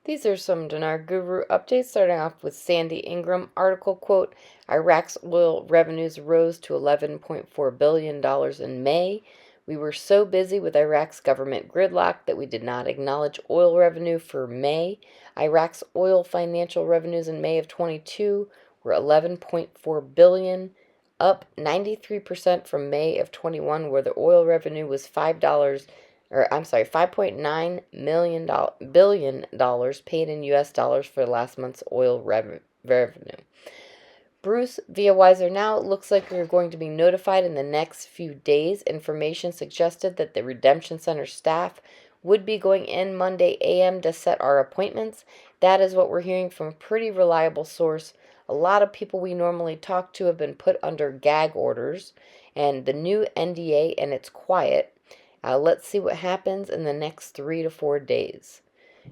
These are some Dinar Guru updates, starting off with Sandy Ingram article quote, Iraq's oil revenues rose to $11.4 billion in May. We were so busy with Iraq's government gridlock that we did not acknowledge oil revenue for May. Iraq's oil financial revenues in May of 22 were 11.4 billion, up 93% from May of 21, where the oil revenue was $5.9 billion paid in US dollars for last month's oil revenue. Bruce, via Wiser Now, it looks like we're going to be notified in the next few days. Information suggested that the Redemption Center staff would be going in Monday a.m. to set our appointments. That is what we're hearing from a pretty reliable source. A lot of people we normally talk to have been put under gag orders, and the new NDA, and it's quiet. Let's see what happens in the next 3 to 4 days.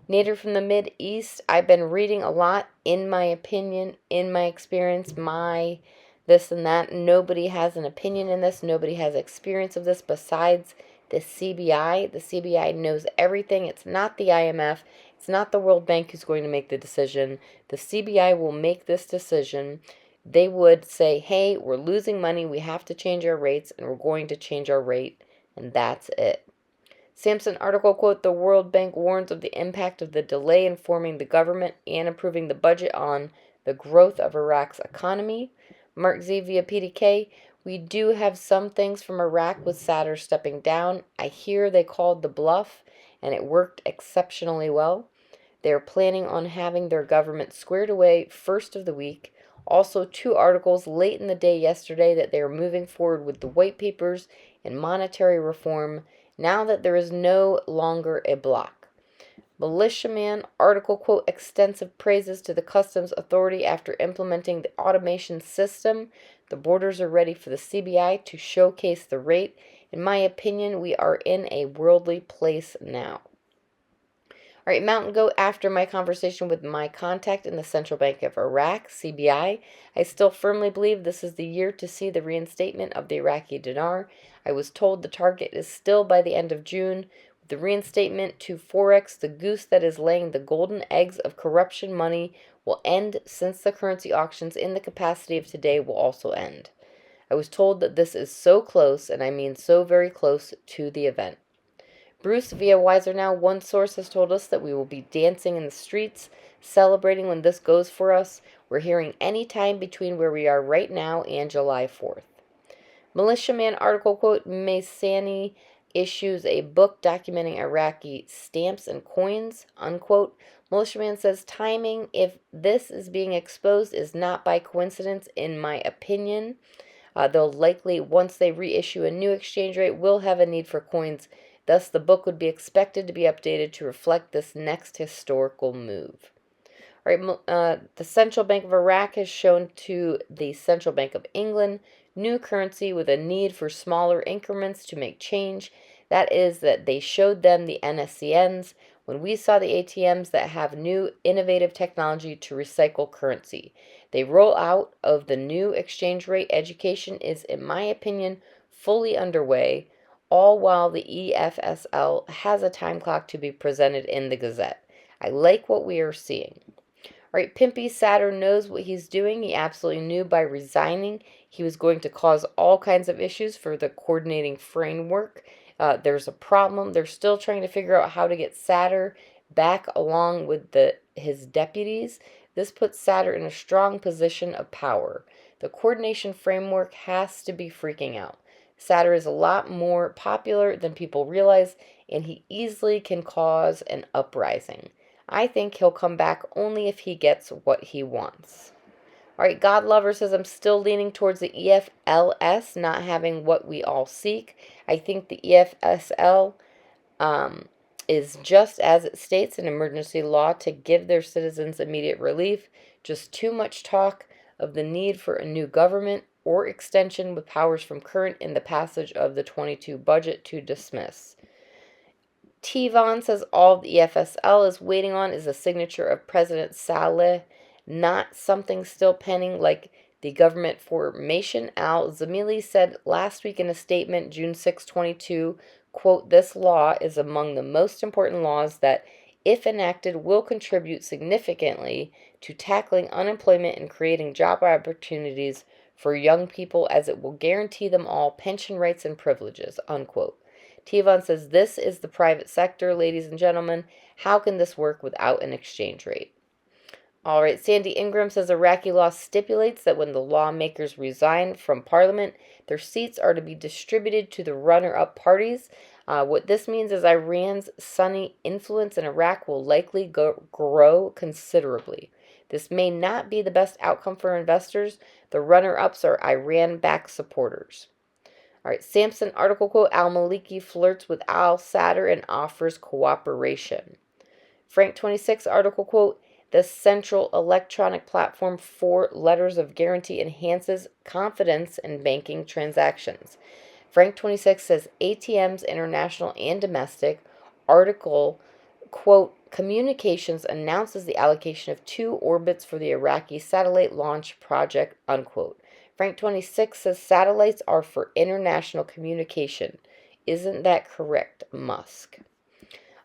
Nader from the Mid-East, I've been reading a lot, in my opinion, in my experience, my this and that. Nobody has an opinion in this. Nobody has experience of this besides the CBI. The CBI knows everything. It's not the IMF. It's not the World Bank who's going to make the decision. The CBI will make this decision. They would say, hey, we're losing money. We have to change our rates, and we're going to change our rate, and that's it. Sampson article quote, the World Bank warns of the impact of the delay in forming the government and approving the budget on the growth of Iraq's economy. Mark Z via PDK, we do have some things from Iraq with Sadr stepping down. I hear they called the bluff and it worked exceptionally well. They're planning on having their government squared away first of the week. Also, 2 articles late in the day yesterday that they are moving forward with the white papers and monetary reform now that there is no longer a block. Militiaman article quote, extensive praises to the customs authority after implementing the automation system. The borders are ready for the CBI to showcase the rate. In my opinion, we are in a worldly place now. All right, Mountain Goat, after my conversation with my contact in the Central Bank of Iraq, CBI, I still firmly believe this is the year to see the reinstatement of the Iraqi Dinar. I was told the target is still by the end of June. With the reinstatement to Forex, the goose that is laying the golden eggs of corruption money will end, since the currency auctions in the capacity of today will also end. I was told that this is so close, and I mean so very close, to the event. Bruce, via Wiser Now, one source has told us that we will be dancing in the streets, celebrating when this goes for us. We're hearing any time between where we are right now and July 4th. Militiaman article quote, Maysani issues a book documenting Iraqi stamps and coins, unquote. Militiaman says timing, if this is being exposed, is not by coincidence, in my opinion. They'll likely, once they reissue a new exchange rate, will have a need for coins. Thus, the book would be expected to be updated to reflect this next historical move. All right, the Central Bank of Iraq has shown to the Central Bank of England new currency with a need for smaller increments to make change. That is, that they showed them the NSCNs when we saw the ATMs that have new innovative technology to recycle currency. The rollout of the new exchange rate education is, in my opinion, fully underway, all while the EFSL has a time clock to be presented in the Gazette. I like what we are seeing. All right, Pimpy Saturn knows what he's doing. He absolutely knew by resigning he was going to cause all kinds of issues for the coordinating framework. There's a problem. They're still trying to figure out how to get Saturn back along with his deputies. This puts Saturn in a strong position of power. The coordination framework has to be freaking out. Saturn is a lot more popular than people realize, and he easily can cause an uprising. I think he'll come back only if he gets what he wants. All right, God Lover says, I'm still leaning towards the EFLS not having what we all seek. I think the EFSL is just as it states, an emergency law to give their citizens immediate relief. Just too much talk of the need for a new government or extension with powers from current in the passage of the 22 budget to dismiss. T-Von says all the EFSL is waiting on is a signature of President Saleh, not something still pending like the government formation. Al-Zamili said last week in a statement, June 6, 22, quote, this law is among the most important laws that if enacted, will contribute significantly to tackling unemployment and creating job opportunities for young people, as it will guarantee them all pension rights and privileges, unquote. Tivon says, this is the private sector, ladies and gentlemen. How can this work without an exchange rate? All right, Sandy Ingram says Iraqi law stipulates that when the lawmakers resign from parliament, their seats are to be distributed to the runner-up parties. What this means is Iran's Sunni influence in Iraq will likely grow considerably. This may not be the best outcome for investors. The runner-ups are Iran-backed supporters. All right, Samson article quote, Al-Maliki flirts with al-Sadr and offers cooperation. Frank 26 article quote, the central electronic platform for letters of guarantee enhances confidence in banking transactions. Frank 26 says ATMs, international and domestic, article, quote, communications announces the allocation of 2 orbits for the Iraqi satellite launch project, unquote. Frank 26 says satellites are for international communication. Isn't that correct, Musk?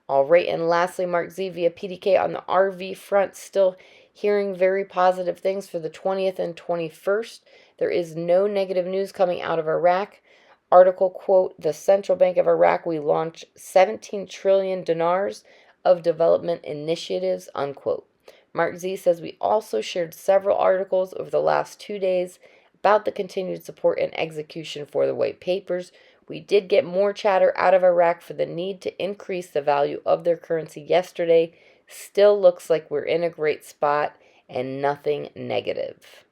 All right, and lastly, Mark Z via PDK on the RV front, still hearing very positive things for the 20th and 21st. There is no negative news coming out of Iraq. Article quote, the Central Bank of Iraq, we launched 17 trillion dinars of development initiatives, unquote. Mark Z says we also shared several articles over the last 2 days about the continued support and execution for the white papers. We did get more chatter out of Iraq for the need to increase the value of their currency yesterday. Still looks like we're in a great spot and nothing negative.